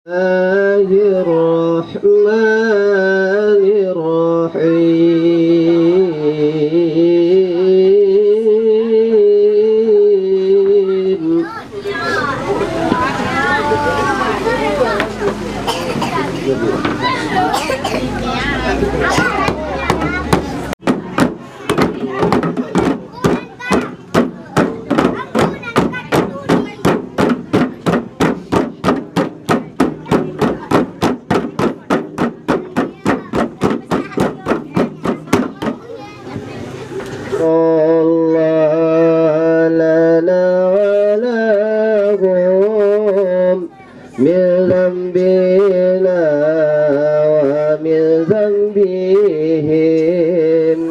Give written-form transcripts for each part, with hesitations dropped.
الرحمن الرحيم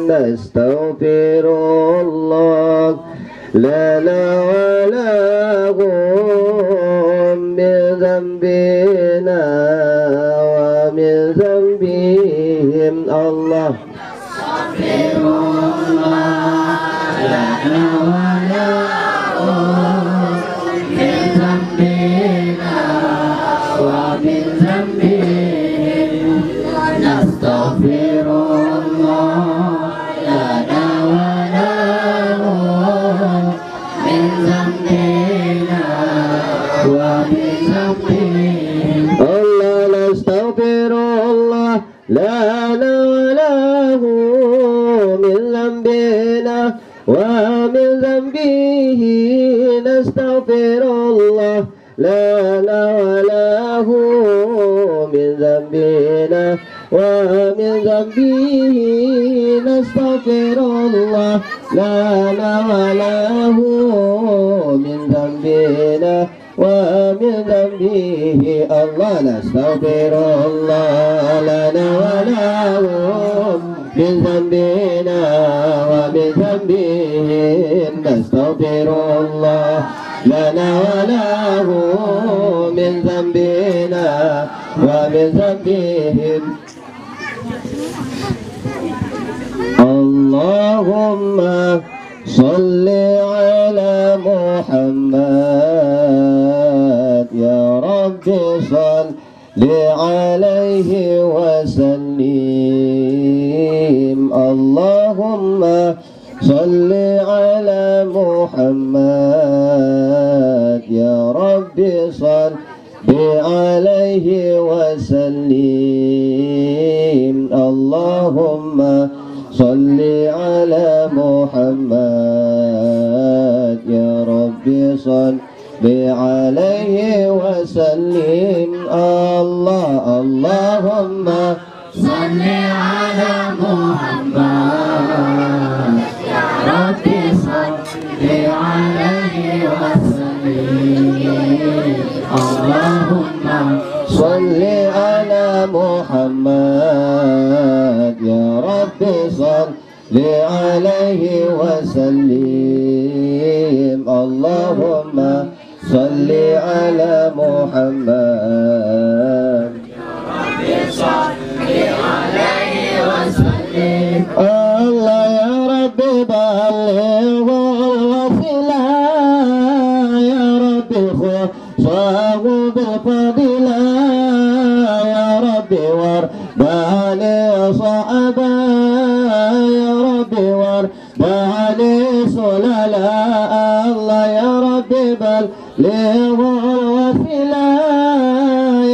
نستغفر الله لنا ولهم من ذنبنا ومن ذنبهم الله نستغفر الله لنا ولهم من ذنبنا ومن ذنبهم نستغفر الله لنا وله من ذنبنا ومن ذنبه نستغفر الله لنا وله من ذنبنا ومن ذنبه نستغفر الله لنا وله من ذنبنا ومن ذنبه الله نستغفر الله لنا ولهم من ذنبنا ومن ذنبهم نستغفر الله لنا وله من ذنبنا ومن ذنبهم اللهم صل على محمد يا رب صل عليه وسلم اللهم صل على محمد يا رب صل عليه وسلم اللهم صل على محمد يا رب صل عليه وسلم اللهم صل على محمد يا رب صل عليه وسلم اللهم صل على محمد يا رب صل عليه وسلم اللهم صل على محمد يا رب صل عليه وسلم الله يا رب بلغ الوصلة يا رب خصه بالفضيلة يا رب وارضى صعبا يا رب وارضى سلالا الله يا رب بلغ الوسيلة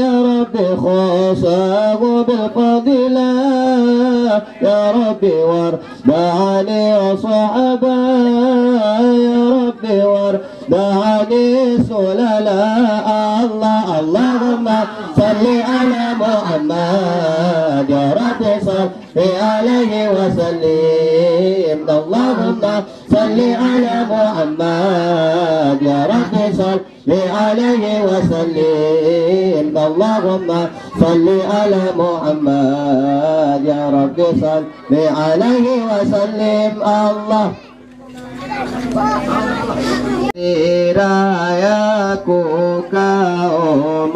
يا رب خاصه بالفضيلة يا رب وارضى صعبا يا رب وارضى سلالا الله اللهم صل على محمد يا رب صل عليه وسلم اللهم صل على محمد يا رب صل عليه وسلم اللهم صل على محمد يا رب صل عليه وسلم الله Rayaku kaum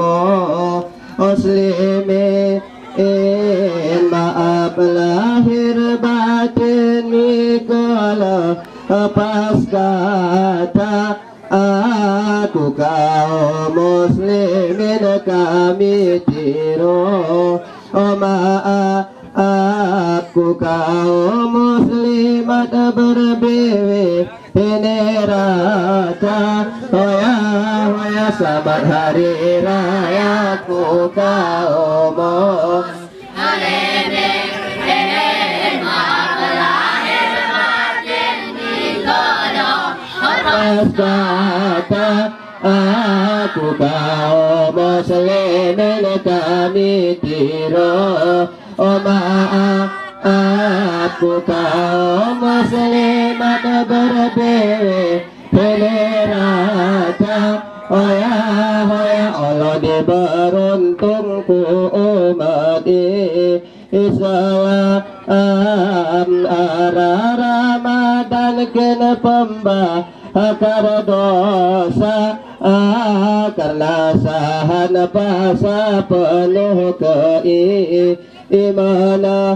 muslimin maaf lahir batin kalau pas kata aku kaum muslimin kami tiru aku kaum muslimat berbeweh ini rata hoya selamat hari raya ku kaum muslimin kata aku kaum muslimin kami tiru aku kaum muslimat berbeweh penerata hoya Allah diberuntung ku umat Islam arah Ramadan kena pembakar dosa karena sahan puasa penuh keimanan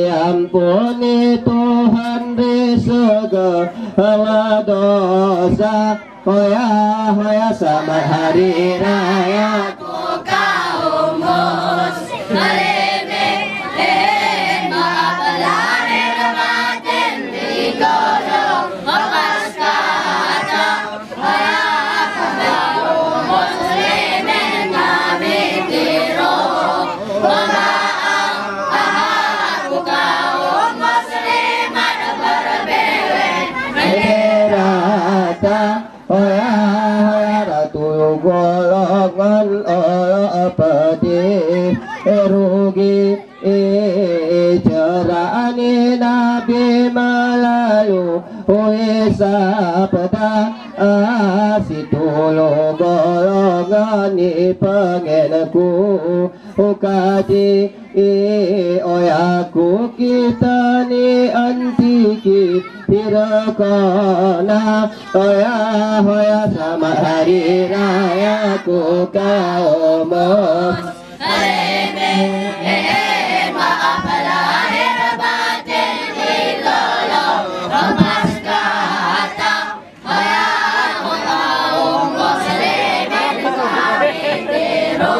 ampuni Tuhan di segala dosa hoya selamat hari raya ku kaum muslimin maaf lahir batin di kodok lepas kata aku kaum muslimin kami tiru aku kaum muslimat berbeweh rata hoya ratu golongan pedih rugi cerani Nabi melayu sabda situlo golongan pengenku kaji oyaku kita ni antiki tirakana hoya sama hari raya ku kaum maaf lahir batin di kodok lepas kata aku kaum muslimin kami tiru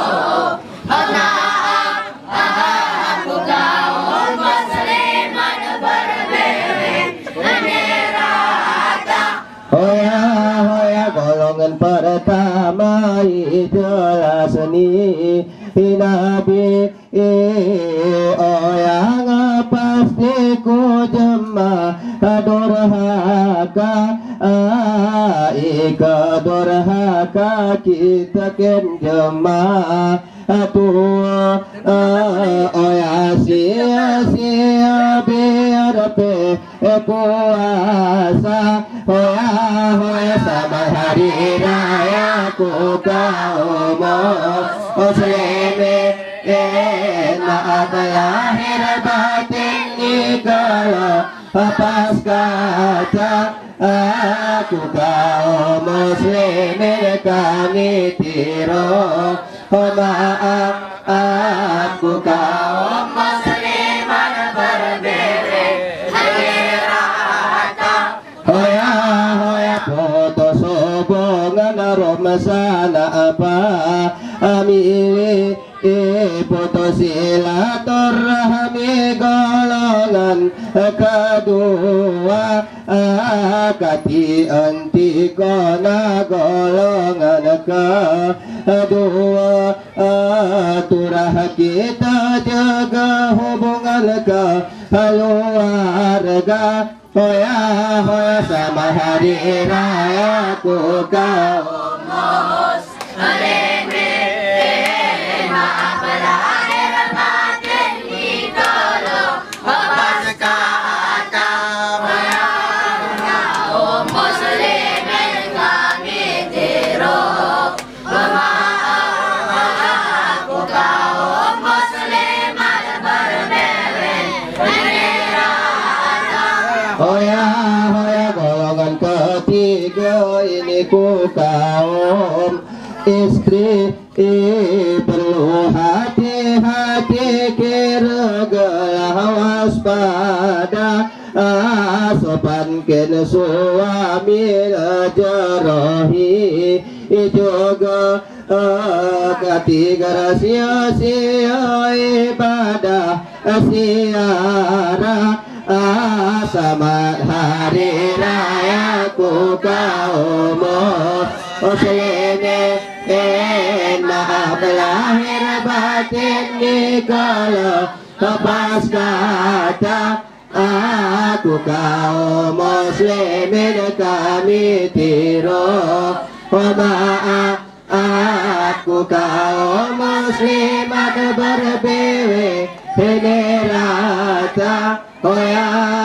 aku kaum muslimat berbeweh rata hoya golongan pertama jelas ni Nabi yang pasti ku jemaah durhaka ika durhaka kita ken jemaah tua sia-sia biar puasa hoya sama hari raya ku kaum muslimin maaf lahir batin kalau pas kata aku kaum muslimin kami tiru maaf aku kaum muslimat berbeweh rata hoya putus hubungan Ramadan apa amili putus silaturahmi golongan kedua kati anti kona golongan kedua turah kita jaga hubungan keluarga hoya sama hari raya ku kaum muslimin maaf lahir batin di kodok lepas kata kaum muslimin kami tiru aku kaum muslimat berbeweh hoya golongan ketiga ini ku kaum istri perlu hati-hati kira waspada sopankan suami jarahi juga ketiga sia-sia ibadah siara selamat hari raya ku kaum muslimin maaf lahir batin di kala pas kata aku kaum muslimin kami tiru maaf aku kaum muslimat berbewe ini rata oh ya